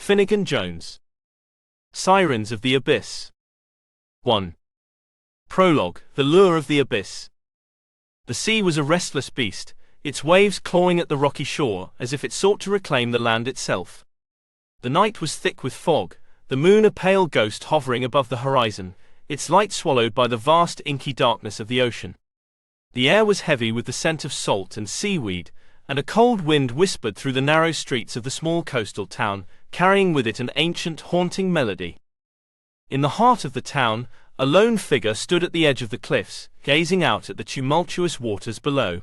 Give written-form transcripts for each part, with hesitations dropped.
Finnegan Jones. Sirens of the Abyss. 1. Prologue: The Lure of the Abyss. The sea was a restless beast, its waves clawing at the rocky shore as if it sought to reclaim the land itself. The night was thick with fog, the moon a pale ghost hovering above the horizon, its light swallowed by the vast inky darkness of the ocean. The air was heavy with the scent of salt and seaweed, and a cold wind whispered through the narrow streets of the small coastal town, carrying with it an ancient, haunting melody. In the heart of the town, a lone figure stood at the edge of the cliffs, gazing out at the tumultuous waters below.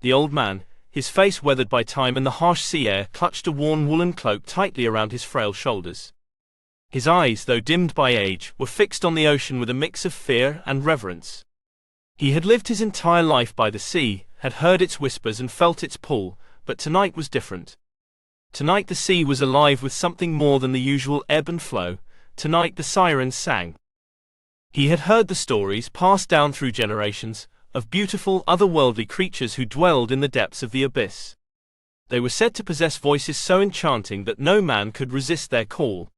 The old man, his face weathered by time and the harsh sea air, clutched a worn woolen cloak tightly around his frail shoulders. His eyes, though dimmed by age, were fixed on the ocean with a mix of fear and reverence. He had lived his entire life by the sea, had heard its whispers and felt its pull, but tonight was different. Tonight the sea was alive with something more than the usual ebb and flow. Tonight the sirens sang. He had heard the stories, passed down through generations, of beautiful, otherworldly creatures who dwelled in the depths of the abyss. They were said to possess voices so enchanting that no man could resist their call.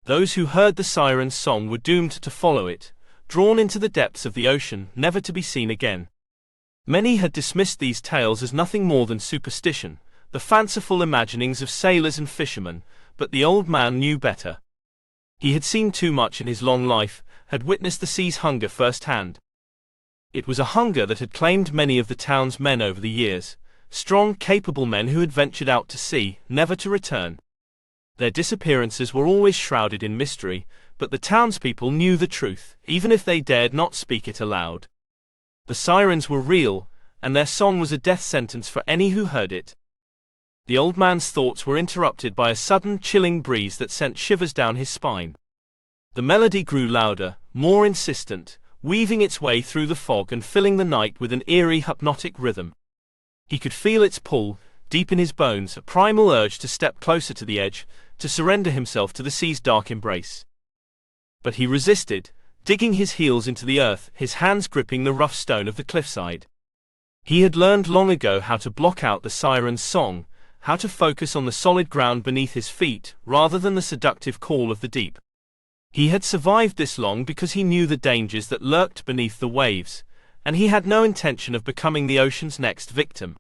Those who heard the sirens' song were doomed to follow it, drawn into the depths of the ocean, never to be seen again. Many had dismissed these tales as nothing more than superstition, the fanciful imaginings of sailors and fishermen, but the old man knew better. He had seen too much in his long life, had witnessed the sea's hunger firsthand. It was a hunger that had claimed many of the town's men over the years, strong, capable men who had ventured out to sea, never to return. Their disappearances were always shrouded in mystery, but the townspeople knew the truth, even if they dared not speak it aloud. The sirens were real, and their song was a death sentence for any who heard it. The old man's thoughts were interrupted by a sudden, chilling breeze that sent shivers down his spine. The melody grew louder, more insistent, weaving its way through the fog and filling the night with an eerie, hypnotic rhythm. He could feel its pull, deep in his bones, a primal urge to step closer to the edge, to surrender himself to the sea's dark embrace. But he resisted, digging his heels into the earth, his hands gripping the rough stone of the cliffside. He had learned long ago how to block out the siren's song, how to focus on the solid ground beneath his feet, rather than the seductive call of the deep. He had survived this long because he knew the dangers that lurked beneath the waves, and he had no intention of becoming the ocean's next victim.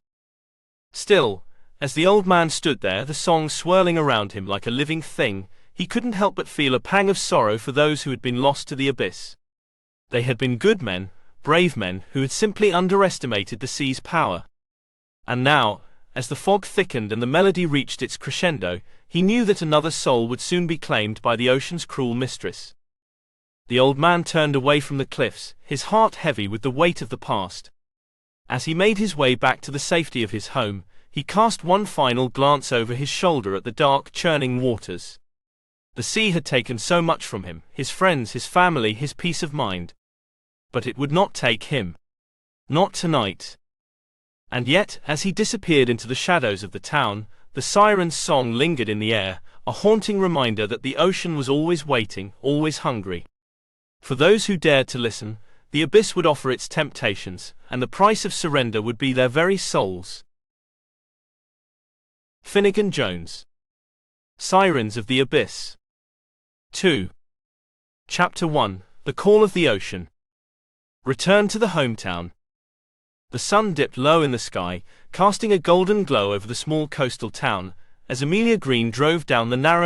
Still, as the old man stood there, the song swirling around him like a living thing, he couldn't help but feel a pang of sorrow for those who had been lost to the abyss. They had been good men, brave men, who had simply underestimated the sea's power. And now, as the fog thickened and the melody reached its crescendo, he knew that another soul would soon be claimed by the ocean's cruel mistress. The old man turned away from the cliffs, his heart heavy with the weight of the past. As he made his way back to the safety of his home, he cast one final glance over his shoulder at the dark, churning waters. The sea had taken so much from him, his friends, his family, his peace of mind. But it would not take him. Not tonight. And yet, as he disappeared into the shadows of the town, the siren's song lingered in the air, a haunting reminder that the ocean was always waiting, always hungry. For those who dared to listen, the abyss would offer its temptations, and the price of surrender would be their very souls. Finnegan Jones. Sirens of the Abyss. 2. Chapter 1: The Call of the Ocean. Return to the hometown. The sun dipped low in the sky, casting a golden glow over the small coastal town, as Amelia Green drove down the narrow